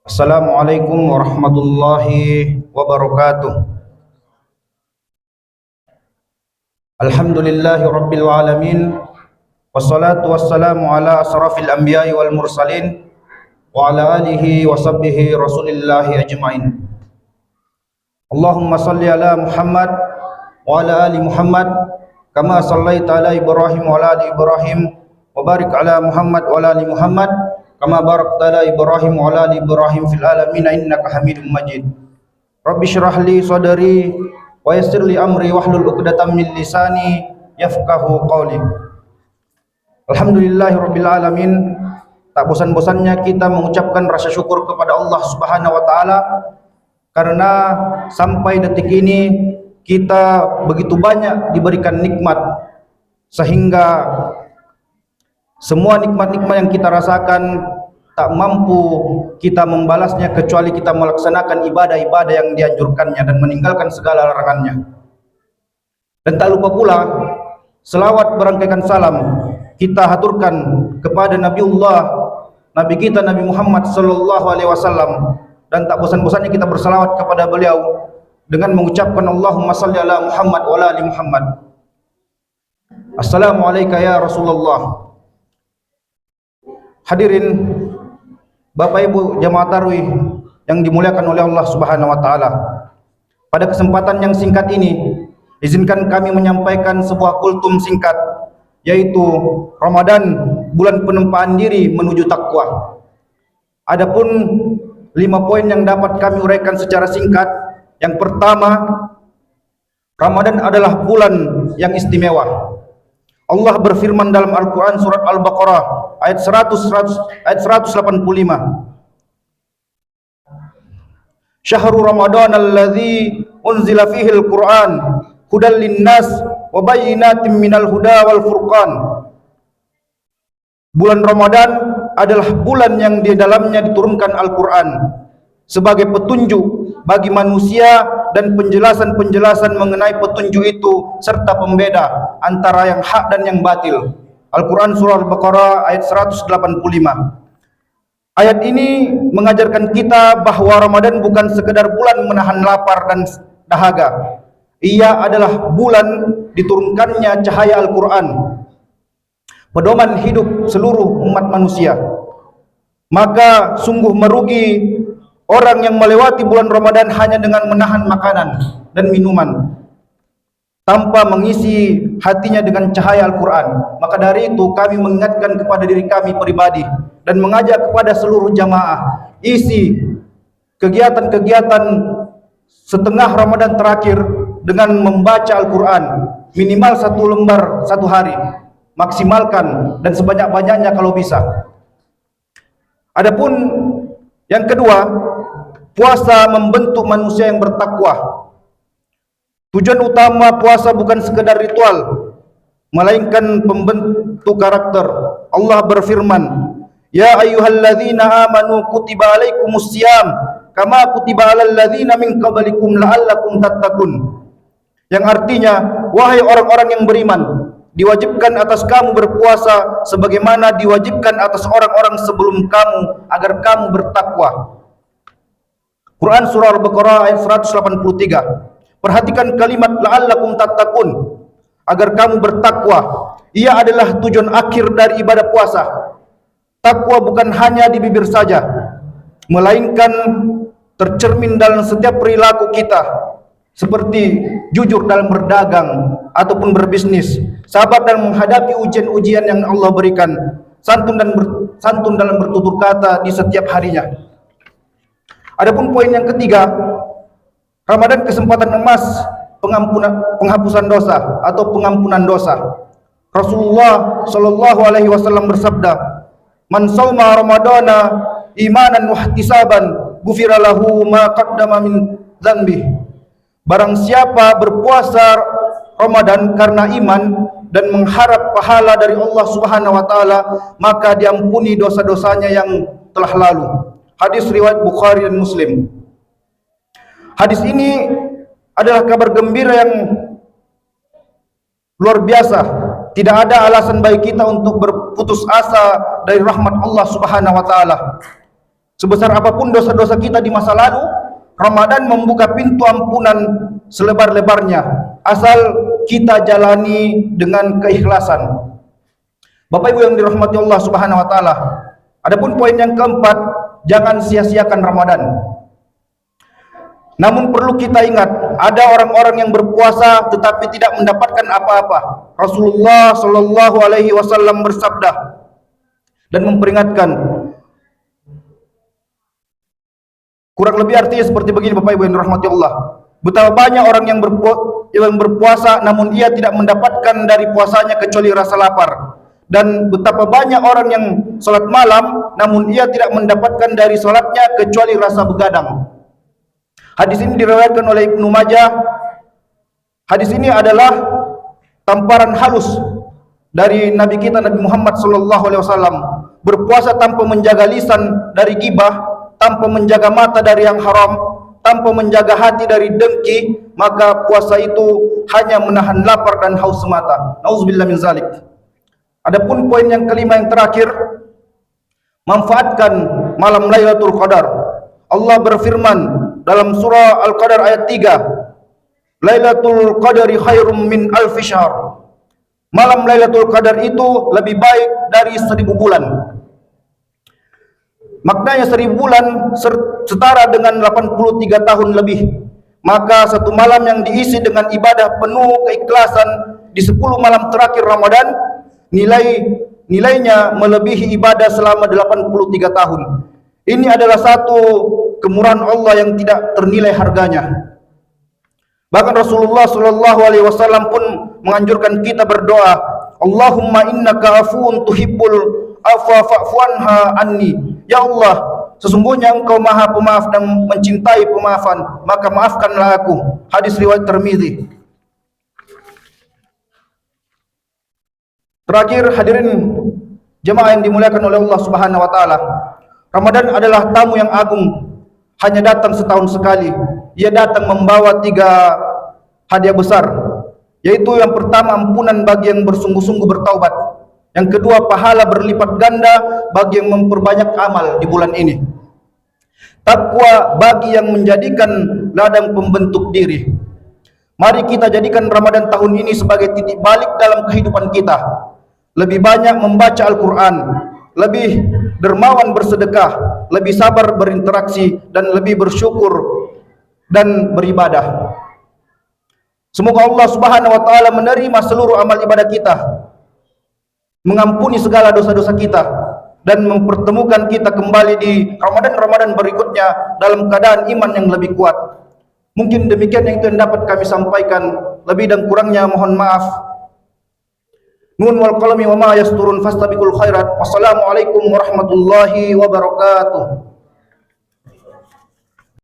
Assalamualaikum warahmatullahi wabarakatuh. Alhamdulillahi rabbil alamin. Wassalatu wassalamu ala asrafil anbiya'i wal mursalin wa ala alihi wa sahbihi rasulillahi ajma'in. Allahumma salli ala Muhammad wa ala ali Muhammad kama sallaita ala Ibrahim wa ala ali Ibrahim wa barik ala Muhammad wa ala ali Muhammad kama barakta ala Ibrahim wa ala ali Ibrahim fil alamin innaka Hamidum Majid. Rabbi shrah li sadri wa yassir li amri wahlul 'uqdatam min lisani yafqahu qawli. Alhamdulillahirabbil alamin. Tak bosan-bosannya kita mengucapkan rasa syukur kepada Allah Subhanahu wa taala karena sampai detik ini kita begitu banyak diberikan nikmat sehingga semua nikmat-nikmat yang kita rasakan tak mampu kita membalasnya kecuali kita melaksanakan ibadah-ibadah yang dianjurkannya dan meninggalkan segala larangannya. Dan tak lupa pula selawat berangkaikan salam kita haturkan kepada Nabi kita Nabi Muhammad sallallahu alaihi wasallam, dan tak bosan-bosannya kita bersalawat kepada beliau dengan mengucapkan Allahumma salli ala Muhammad wa ala ali Muhammad. Assalamualaikum ya Rasulullah. Hadirin Bapak Ibu jamaah tarawih yang dimuliakan oleh Allah Subhanahu wa taala. Pada kesempatan yang singkat ini, izinkan kami menyampaikan sebuah kultum singkat, yaitu Ramadan, bulan penempaan diri menuju takwa. Adapun 5 poin yang dapat kami uraikan secara singkat. Yang pertama, Ramadan adalah bulan yang istimewa. Allah berfirman dalam Al-Quran surat Al-Baqarah ayat 185. Syahrul Ramadan alladzi unzila fihi al-Quran hudal linnas wa bayyinatin minal huda wal furqan. Bulan Ramadan adalah bulan yang di dalamnya diturunkan Al-Quran sebagai petunjuk bagi manusia dan penjelasan-penjelasan mengenai petunjuk itu serta pembeda antara yang hak dan yang batil. Al-Quran surah Al-Baqarah ayat 185. Ayat ini mengajarkan kita bahwa Ramadan bukan sekedar bulan menahan lapar dan dahaga. Ia adalah bulan diturunkannya cahaya Al-Quran, pedoman hidup seluruh umat manusia. Maka sungguh merugi orang yang melewati bulan Ramadan hanya dengan menahan makanan dan minuman tanpa mengisi hatinya dengan cahaya Al-Quran. Maka dari itu kami mengingatkan kepada diri kami pribadi dan mengajak kepada seluruh jamaah, isi kegiatan-kegiatan setengah Ramadan terakhir dengan membaca Al-Quran minimal 1 lembar 1 hari, maksimalkan dan sebanyak-banyaknya kalau bisa. Adapun yang kedua, puasa membentuk manusia yang bertakwa. Tujuan utama puasa bukan sekedar ritual, melainkan pembentuk karakter. Allah berfirman, "Ya ayyuhalladzina amanu kutiba alaikumusiyam kama kutiba alal ladzina min qablikum la'allakum tattaqun." Yang artinya, wahai orang-orang yang beriman, diwajibkan atas kamu berpuasa sebagaimana diwajibkan atas orang-orang sebelum kamu agar kamu bertakwa. Quran surah Al-Baqarah ayat 183. Perhatikan kalimat la'allakum tattaqun, agar kamu bertakwa. Ia adalah tujuan akhir dari ibadah puasa. Takwa bukan hanya di bibir saja, melainkan tercermin dalam setiap perilaku kita, seperti jujur dalam berdagang ataupun berbisnis, sabar dalam menghadapi ujian-ujian yang Allah berikan, santun dalam bertutur kata di setiap harinya. Adapun poin yang ketiga, Ramadan kesempatan emas penghapusan dosa atau pengampunan dosa. Rasulullah sallallahu alaihi wasallam bersabda, "Man shauma ramadana imanan wa ihtisaban, ghufira lahu ma qaddama min dzanbi." Barang siapa berpuasa Ramadan karena iman dan mengharap pahala dari Allah Subhanahu wa taala, maka diampuni dosa-dosanya yang telah lalu. Hadis riwayat Bukhari dan Muslim. Hadis ini adalah kabar gembira yang luar biasa. Tidak ada alasan bagi kita untuk berputus asa dari rahmat Allah Subhanahu wa taala. Sebesar apapun dosa-dosa kita di masa lalu, Ramadan membuka pintu ampunan selebar-lebarnya, asal kita jalani dengan keikhlasan. Bapak Ibu yang dirahmati Allah Subhanahu wa taala. Adapun poin yang keempat, jangan sia-siakan Ramadan. Namun perlu kita ingat, ada orang-orang yang berpuasa tetapi tidak mendapatkan apa-apa. Rasulullah Shallallahu alaihi wasallam bersabda dan memperingatkan. Kurang lebih artinya seperti begini, Bapak Ibu yang dirahmati Allah. Betapa banyak orang yang berpuasa namun ia tidak mendapatkan dari puasanya kecuali rasa lapar. Dan betapa banyak orang yang salat malam namun ia tidak mendapatkan dari salatnya kecuali rasa begadang. Hadis ini diriwayatkan oleh Ibnu Majah. Hadis ini adalah tamparan halus dari Nabi kita Nabi Muhammad sallallahu alaihi wasallam. Berpuasa tanpa menjaga lisan dari ghibah, tanpa menjaga mata dari yang haram, tanpa menjaga hati dari dengki, maka puasa itu hanya menahan lapar dan haus semata. Nauzubillah min zalik. Adapun poin yang kelima yang terakhir, manfaatkan malam Lailatul Qadar. Allah berfirman dalam surah Al-Qadar ayat 3, Lailatul Qadari khairum min alfi syahr. Malam Lailatul Qadar itu lebih baik dari 1000 bulan. Maknanya 1000 bulan setara dengan 83 tahun lebih. Maka satu malam yang diisi dengan ibadah penuh keikhlasan di 10 malam terakhir Ramadan, nilainya melebihi ibadah selama 83 tahun. Ini adalah satu kemurahan Allah yang tidak ternilai harganya. Bahkan Rasulullah sallallahu alaihi wasallam pun menganjurkan kita berdoa, Allahumma innaka afuwun tuhibbul afwa fa'fu anha anni. Ya Allah, sesungguhnya Engkau Maha Pemaaf dan mencintai pemaafan, maka maafkanlah aku. Hadis riwayat Tirmizi. Terakhir, hadirin jemaah yang dimuliakan oleh Allah Subhanahu wa taala. Ramadan adalah tamu yang agung, hanya datang setahun sekali. Ia datang membawa 3 hadiah besar, yaitu yang pertama ampunan bagi yang bersungguh-sungguh bertaubat, yang kedua pahala berlipat ganda bagi yang memperbanyak amal di bulan ini, takwa bagi yang menjadikan ladang pembentuk diri. Mari kita jadikan Ramadan tahun ini sebagai titik balik dalam kehidupan kita. Lebih banyak membaca Al-Quran, lebih dermawan bersedekah, lebih sabar berinteraksi, dan lebih bersyukur dan beribadah. Semoga Allah Subhanahu wa taala menerima seluruh amal ibadah kita, mengampuni segala dosa-dosa kita, dan mempertemukan kita kembali di Ramadan-Ramadan berikutnya dalam keadaan iman yang lebih kuat. Mungkin demikian yang itu yang dapat kami sampaikan. Lebih dan kurangnya mohon maaf. Nun wal qalami wa ma yasturun fastabiqul khairat. Wassalamualaikum warahmatullahi wabarakatuh.